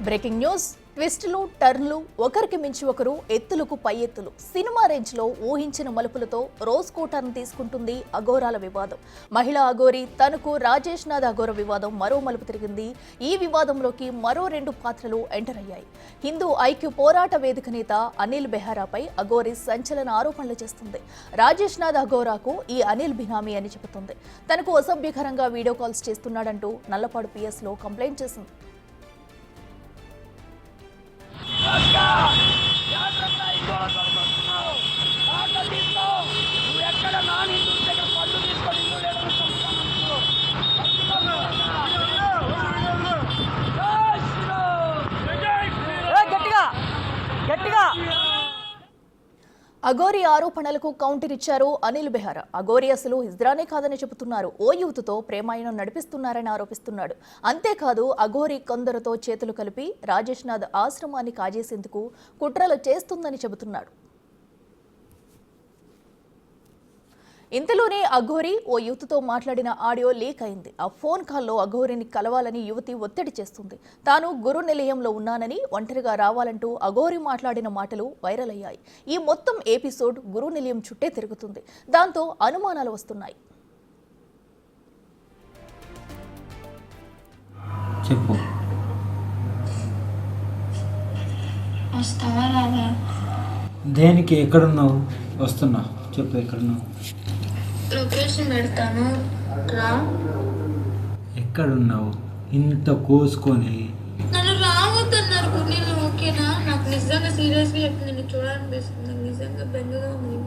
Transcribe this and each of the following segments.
Breaking news, ట్విస్టులు, టర్న్లు, ఒకరికి మించి ఒకరు, ఎత్తులకు పై ఎత్తులు. సినిమా రేంజ్ లో ఊహించిన మలుపులతో రోజుకో టర్న్ తీసుకుంటుంది అఘోరాల వివాదం. మహిళా అఘోరి తనకు రాజేష్ నాథ్ అఘోర వివాదం మరో మలుపు తిరిగింది. ఈ వివాదంలోకి మరో 2 పాత్రలు ఎంటర్ అయ్యాయి. హిందూ ఐక్య పోరాట వేదిక నేత అనిల్ బెహారాపై అఘోరి సంచలన ఆరోపణలు చేస్తుంది. రాజేష్ నాథ్ అఘోరాకు ఈ అనిల్ బినామీ అని చెబుతుంది. తనకు అసభ్యకరంగా వీడియో కాల్స్ చేస్తున్నాడంటూ నల్లపాడు పిఎస్ లో కంప్లైంట్ చేసింది. అఘోరి ఆరోపణలకు కౌంటర్ ఇచ్చారు అనిల్ బెహారా. అఘోరి అసలు హిజ్రానే కాదని చెబుతున్నారు. ఓ యూత్తో ప్రేమాయణం నడిపిస్తున్నారని ఆరోపిస్తున్నాడు. అంతేకాదు అఘోరి కొందరితో చేతులు కలిపి రాజేష్ నాథ్ ఆశ్రమాన్ని కాజేసేందుకు కుట్రలు చేస్తుందని చెబుతున్నాడు. ఇంతలోనే అఘోరి ఓ యువతితో మాట్లాడిన ఆడియో లీక్ అయింది. ఆ ఫోన్ కాల్లో అఘోరిని కలవాలని యువతి ఒత్తిడి చేస్తుంది. తాను గురు నిలయంలో ఉన్నానని, ఒంటరిగా రావాలంటూ అఘోరి మాట్లాడిన మాటలు వైరల్ అయ్యాయి. ఈ మొత్తం ఎపిసోడ్ గురు నిలయం చుట్టే తిరుగుతుంది. దాంతో అనుమానాలు వస్తున్నాయి. చెప్పు, దేనికి? ఎక్కడున్నావు? వస్తున్నా. చెప్పు, ఎక్కడున్నావు? లొకేషన్ పెడతాను, రా. ఎక్కడున్నావు? ఇంత కోసుకొని నన్ను రావద్దన్నారు. నేను ఓకేనా? నాకు నిజంగా సీరియస్గా చెప్తుంది. నేను చూడాలనిపిస్తుంది. నాకు నిజంగా బెంగగా ఉంది.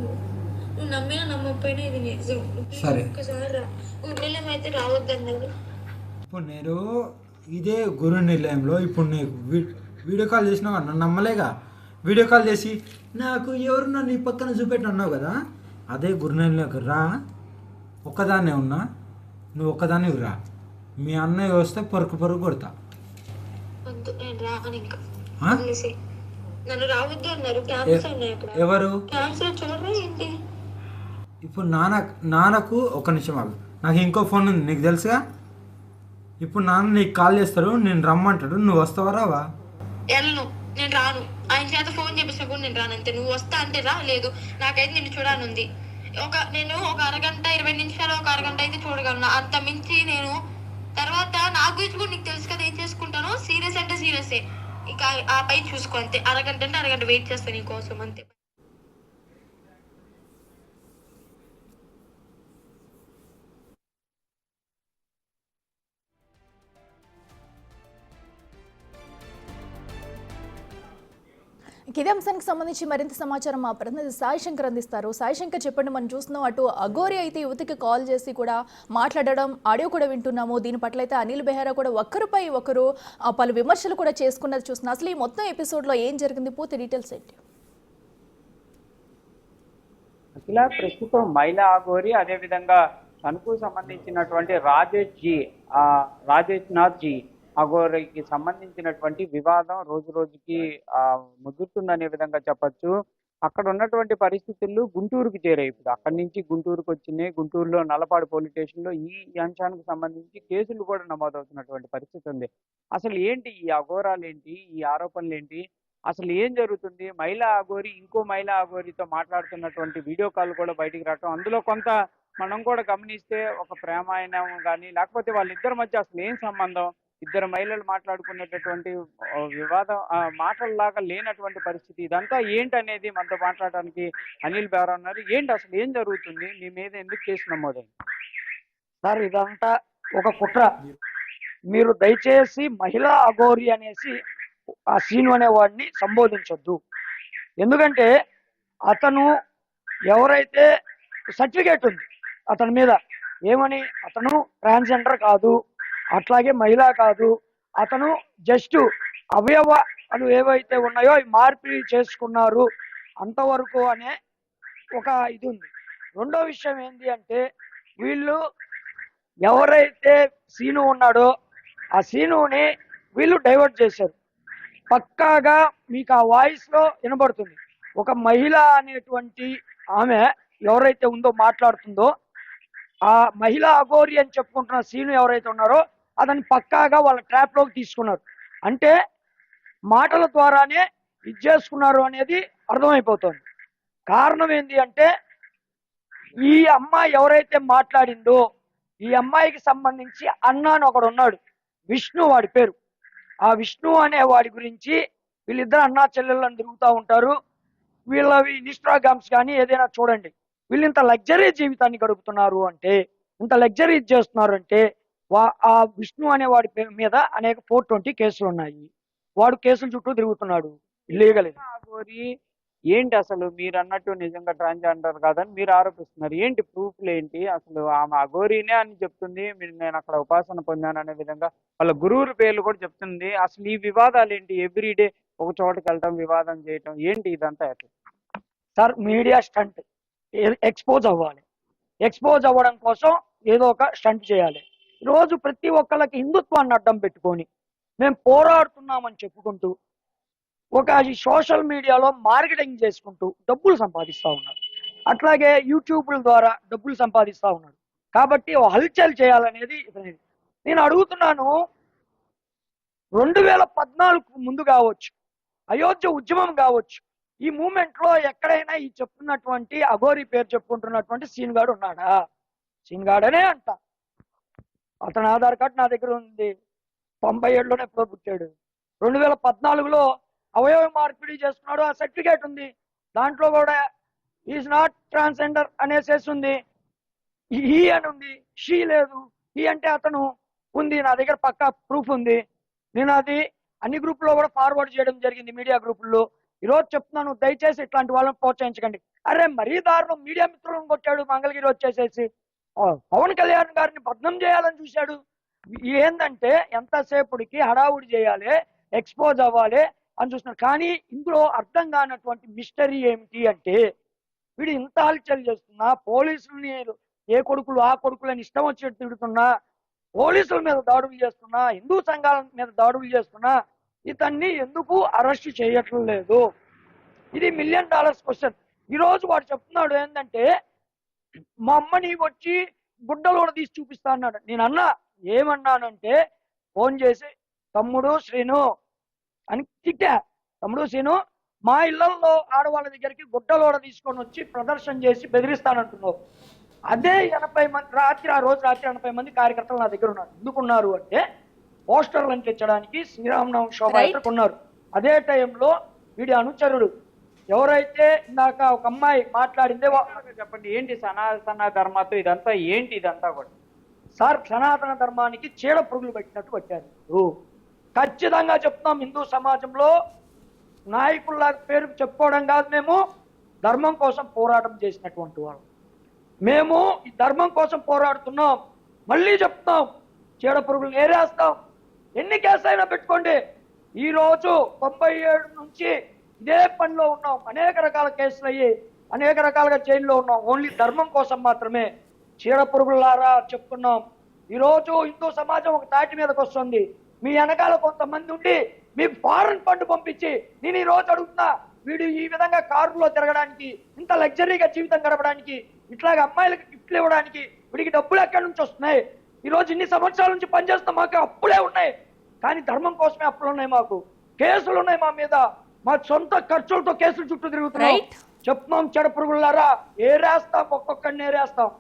నువ్వు నమ్మినా నమ్మకపోయినా ఇది నిజం. సరే, ఒక్కసారి రా. గుండెలం అయితే రావద్దన్నారు. ఇప్పుడు నేను ఇదే గురు నిలయంలో ఇప్పుడు నీకు వీడియో కాల్ చేసినావు. నన్ను నమ్మలేగా. వీడియో కాల్ చేసి నాకు ఎవరున్నా నీ పక్కన చూపెట్టి అన్నావు కదా. అదే గురు నిలయంలోకి రా. ఒక్కదాన్నే ఉన్నా, నువ్వు ఒక్కదాన్ని రా. మీ అన్నయ్య వస్తే పొరుకు కొడతా. వద్దు, నేను రాను. ఇంకా నన్ను రావద్దు అన్నారు. ఎవరు? క్యాన్సర్ చూడరా ఏంటి? ఇప్పుడు నాన్నకు ఒక నిమిషం ఆగు. నాకు ఇంకో ఫోన్ ఉంది, నీకు తెలుసుగా. ఇప్పుడు నాన్న నీకు కాల్ చేస్తారు, నేను రమ్మంటాడు. నువ్వు వస్తావా? రావా? వెళ్ళను, నేను రాను. ఆయన చేత ఫోన్ చేపిస్తా కూడా నేను రాను. అంతే. నువ్వు వస్తా అంటే రా, లేదు నాకైతే నిన్ను చూడాలనుంది. నేను ఒక అరగంట 20 నిమిషాలు, ఒక అరగంట అయితే చూడగలను. అంత మించి నేను తర్వాత నా గురించి కూడా నీకు తెలుసు కదా ఏం చేసుకుంటాను. సీరియస్ అంటే సీరియసే. ఇక ఆ పై చూసుకో. అంతే. అరగంట అంటే అరగంట వెయిట్ చేస్తాను నీకోసం. అంతే. ఇదే అంశానికి సంబంధించి మరింత సమాచారం మా ప్రతినిధి సాయి శంకర్ అందిస్తారు. సాయి శంకర్, చెప్పండి. మనం చూస్తున్నాం, అటు అఘోరి అయితే యువతికి కాల్ చేసి కూడా మాట్లాడడం, ఆడియో కూడా వింటున్నాము. దీని పట్ల అయితే అనిల్ బెహారా కూడా ఒకరిపై ఒకరు పలు విమర్శలు కూడా చేసుకున్నది చూస్తున్నాం. అసలు ఈ మొత్తం ఎపిసోడ్లో ఏం జరిగింది? పూర్తి డీటెయిల్స్ ఏంటి? ఇలా ప్రస్తుతం మహిళా అఘోరి, అదేవిధంగా తనకు సంబంధించినటువంటి రాజేష్ నాథ్ జీ అఘోరికి సంబంధించినటువంటి వివాదం రోజు రోజుకి ముదురుతుందనే విధంగా చెప్పొచ్చు. అక్కడ ఉన్నటువంటి పరిస్థితులు గుంటూరుకు చేరాయి. ఇప్పుడు అక్కడి నుంచి గుంటూరుకు వచ్చినాయి. గుంటూరులో నల్లపాడు పోలీస్ స్టేషన్లో ఈ అంశానికి సంబంధించి కేసులు కూడా నమోదవుతున్నటువంటి పరిస్థితి ఉంది. అసలు ఏంటి ఈ అఘోరాలు, ఏంటి ఈ ఆరోపణలు, ఏంటి అసలు ఏం జరుగుతుంది? మహిళా అఘోరి ఇంకో మహిళా అఘోరితో మాట్లాడుతున్నటువంటి వీడియో కాల్ కూడా బయటికి రావటం, అందులో కొంత మనం కూడా గమనిస్తే ఒక ప్రేమాయణం కానీ, లేకపోతే వాళ్ళిద్దరి మధ్య అసలు ఏం సంబంధం, ఇద్దరు మహిళలు మాట్లాడుకునేటటువంటి వివాదం మాటల్లాగా లేనటువంటి పరిస్థితి. ఇదంతా ఏంటి అనేది మనతో మాట్లాడడానికి అనిల్ బెహారా ఉన్నారు. ఏంటి అసలు ఏం జరుగుతుంది? మీ మీద ఎందుకు కేసు నమోదైంది? సార్, ఇదంతా ఒక కుట్ర. మీరు దయచేసి మహిళా అఘోరి అనేసి ఆ సీను అనేవాడిని సంబోధించొద్దు. ఎందుకంటే అతను ఎవరైతే సర్టిఫికేట్ ఉంది అతని మీద, ఏమని, అతను ట్రాన్స్జెండర్ కాదు, అట్లాగే మహిళ కాదు, అతను జస్ట్ అవయవాలు ఏవైతే ఉన్నాయో అవి మార్పిడి చేసుకున్నారు అంతవరకు అనే ఒక ఇది ఉంది. రెండో విషయం ఏంటి అంటే, వీళ్ళు ఎవరైతే సీను ఉన్నాడో ఆ సీనుని వీళ్ళు డైవర్ట్ చేశారు. పక్కాగా మీకు ఆ వాయిస్లో వినబడుతుంది. ఒక మహిళ అనేటువంటి ఆమె ఎవరైతే ఉందో మాట్లాడుతుందో, ఆ మహిళా అఘోరి అని చెప్పుకుంటున్న సీను ఎవరైతే ఉన్నారో అతన్ని పక్కాగా వాళ్ళ ట్రాప్ లోకి తీసుకున్నారు. అంటే మాటల ద్వారానే ఇది చేసుకున్నారు అనేది అర్థమైపోతుంది. కారణం ఏంటి అంటే ఈ అమ్మాయి ఎవరైతే మాట్లాడిందో ఈ అమ్మాయికి సంబంధించి అన్న అని ఒకడు ఉన్నాడు, విష్ణు వాడి పేరు. ఆ విష్ణు అనే వాడి గురించి వీళ్ళిద్దరు అన్నా చెల్లెళ్ళని తిరుగుతూ ఉంటారు. వీళ్ళవి ఇన్స్టాగ్రామ్స్ కానీ ఏదైనా చూడండి, వీళ్ళు ఇంత లగ్జరీ జీవితాన్ని గడుపుతున్నారు అంటే, ఇంత లగ్జరీ చేస్తున్నారు అంటే ఆ విష్ణు అనే వాడి పేరు మీద అనేక 420 కేసులు ఉన్నాయి. వాడు కేసుల చుట్టూ తిరుగుతున్నాడు ఇల్లీగల్. అఘోరి ఏంటి అసలు మీరు అన్నట్టు నిజంగా ట్రాన్స్జెండర్ కాదని మీరు ఆరోపిస్తున్నారు. ఏంటి ప్రూఫ్లు ఏంటి అసలు? ఆమె అఘోరీనే అని చెప్తుంది, నేను అక్కడ ఉపాసన పొందాను అనే విధంగా వాళ్ళ గురువుల పేర్లు కూడా చెప్తుంది. అసలు ఈ వివాదాలు ఏంటి? ఎవ్రీడే ఒక చోటకి వెళ్ళటం, వివాదం చేయటం, ఏంటి ఇదంతా ఎట్లా? సార్ మీడియా స్టంట్, ఎక్స్పోజ్ అవ్వాలి. ఎక్స్పోజ్ అవ్వడం కోసం ఏదో ఒక స్టంట్ చేయాలి. రోజు ప్రతి ఒక్కళ్ళకి హిందుత్వాన్ని అడ్డం పెట్టుకొని మేము పోరాడుతున్నామని చెప్పుకుంటూ ఒక ఈ సోషల్ మీడియాలో మార్కెటింగ్ చేసుకుంటూ డబ్బులు సంపాదిస్తూ ఉన్నారు. అట్లాగే యూట్యూబ్ల ద్వారా డబ్బులు సంపాదిస్తూ ఉన్నారు. కాబట్టి ఓ హల్చల్ చేయాలనేది నేను అడుగుతున్నాను. 2014 ముందు కావచ్చు, అయోధ్య ఉద్యమం కావచ్చు, ఈ మూమెంట్ లో ఎక్కడైనా ఈ చెప్తున్నటువంటి అఘోరి పేరు చెప్పుకుంటున్నటువంటి సీన్ గాడు ఉన్నాడా? సీన్ గాడనే అంట. అతని ఆధార్ కార్డు నా దగ్గర ఉంది. 97లోనే ఎప్పుడో పుట్టాడు. 2014లో అవయవ మార్పిడి చేసుకున్నాడు, ఆ సర్టిఫికేట్ ఉంది. దాంట్లో కూడా ఈజ్ నాట్ ట్రాన్స్జెండర్ అనేసేసి ఉంది. ఈ అని ఉంది, షీ లేదు. ఈ అంటే అతను ఉంది, నా దగ్గర పక్కా ప్రూఫ్ ఉంది. నేను అది అన్ని గ్రూపుల్లో కూడా ఫార్వర్డ్ చేయడం జరిగింది, మీడియా గ్రూపుల్లో. ఈరోజు చెప్తున్నాను, దయచేసి ఇట్లాంటి వాళ్ళని ప్రోత్సహించకండి. అరే మరీ దారుణం, మీడియా మిత్రులను కొట్టాడు మంగళగిరి వచ్చేసేసి. పవన్ కళ్యాణ్ గారిని భగ్నం చేయాలని చూశాడు. ఏంటంటే ఎంతసేపుడికి హడావుడి చేయాలి, ఎక్స్పోజ్ అవ్వాలి అని చూస్తున్నారు. కానీ ఇందులో అర్థం కానటువంటి మిస్టరీ ఏమిటి అంటే, వీడు ఇంత హల్చల్ చేస్తున్నా, పోలీసులని ఏ కొడుకులు ఆ కొడుకులని ఇష్టం వచ్చేట్టు తిడుతున్నా, పోలీసుల మీద దాడులు చేస్తున్నా, హిందూ సంఘాల మీద దాడులు చేస్తున్నా, ఇతన్ని ఎందుకు అరెస్ట్ చేయట్లేదు? ఇది $1 మిలియన్ క్వశ్చన్. ఈరోజు వాడు చెప్తున్నాడు ఏంటంటే, మా అమ్మని వచ్చి గుడ్డలు కూడా తీసి చూపిస్తా అన్నాడు. నేను అన్నా, ఏమన్నానంటే ఫోన్ చేసి తమ్ముడు శ్రీను అని తిట్టా. తమ్ముడు శ్రీను, మా ఇళ్లలో ఆడవాళ్ళ దగ్గరికి గుడ్డలోడ తీసుకొని వచ్చి ప్రదర్శన చేసి బెదిరిస్తానంటున్నావు. అదే 80 మంది ఆ రోజు రాత్రి 80 మంది కార్యకర్తలు నా దగ్గర ఉన్నారు. ఎందుకున్నారు అంటే పోస్టర్లు అంటించడానికి, శ్రీరామనవమి శోభాయాత్రకు ఉన్నారు. అదే టైంలో వీడి అనుచరుడు ఎవరైతే ఇందాక ఒక అమ్మాయి మాట్లాడిందే, చెప్పండి ఏంటి సనాతన ధర్మతో ఇదంతా ఏంటి? ఇదంతా కూడా సార్ సనాతన ధర్మానికి చీడ పురుగులు పెట్టినట్టు వచ్చారు. ఖచ్చితంగా చెప్తున్నాం, హిందూ సమాజంలో నాయకుల పేరు చెప్పుకోవడం కాదు, మేము ధర్మం కోసం పోరాటం చేసినటువంటి వాళ్ళు. మేము ఈ ధర్మం కోసం పోరాడుతున్నాం. మళ్ళీ చెప్తున్నాం, చీడ పురుగులు ఏరేస్తాం. ఎన్ని కేసులు అయినా పెట్టుకోండి. ఈరోజు 97 నుంచి ఇదే పనిలో ఉన్నాం. అనేక రకాల కేసులు అయ్యి అనేక రకాలుగా జైల్లో ఉన్నాం. ఓన్లీ ధర్మం కోసం మాత్రమే. చీడ పురుగులారా చెప్తున్నాం. ఈరోజు హిందూ సమాజం ఒక తాటి మీదకి వస్తుంది. మీ వెనకాల కొంతమంది ఉండి మీకు ఫారెన్ ఫండ్ పంపించి, నేను ఈ రోజు అడుగుతున్నా, వీడు ఈ విధంగా కారులో తిరగడానికి, ఇంత లగ్జరీగా జీవితం గడపడానికి, ఇట్లాగ అమ్మాయిలకు గిఫ్ట్లు ఇవ్వడానికి వీడికి డబ్బులు ఎక్కడి నుంచి వస్తున్నాయి? ఈరోజు ఇన్ని సంవత్సరాల నుంచి పనిచేస్తాం, మాకు అప్పులే ఉన్నాయి. కానీ ధర్మం కోసమే అప్పులు ఉన్నాయి, మాకు కేసులు ఉన్నాయి, మా మీద మా సొంత ఖర్చులతో కేసులు చుట్టూ తిరుగుతున్నాం. చెప్తున్నాం, చెడ పురుగులారా ఏరేస్తాం, ఒక్కొక్కడిని ఏరేస్తాం.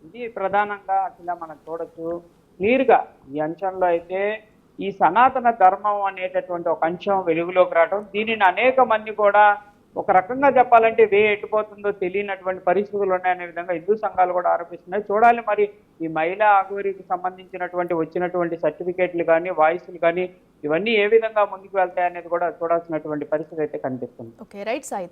ఇది ప్రధానంగా అట్లా మనం చూడొచ్చు క్లియర్గా. ఈ అంశంలో అయితే ఈ సనాతన ధర్మం అనేటటువంటి ఒక అంశం వెలుగులోకి రావడం, దీనిని అనేక మంది కూడా ఒక రకంగా చెప్పాలంటే ఎట్టుపోతుందో తెలియనటువంటి పరిస్థితులు ఉన్నాయనే విధంగా హిందూ సంఘాలు కూడా ఆరోపిస్తున్నాయి. చూడాలి మరి ఈ మహిళా అఘోరికి సంబంధించినటువంటి వచ్చినటువంటి సర్టిఫికేట్లు కానీ, వాయిస్లు కానీ, ఇవన్నీ ఏ విధంగా ముందుకు వెళ్తాయనేది కూడా చూడాల్సినటువంటి పరిస్థితి అయితే కనిపిస్తుంది. Okay, right Sai.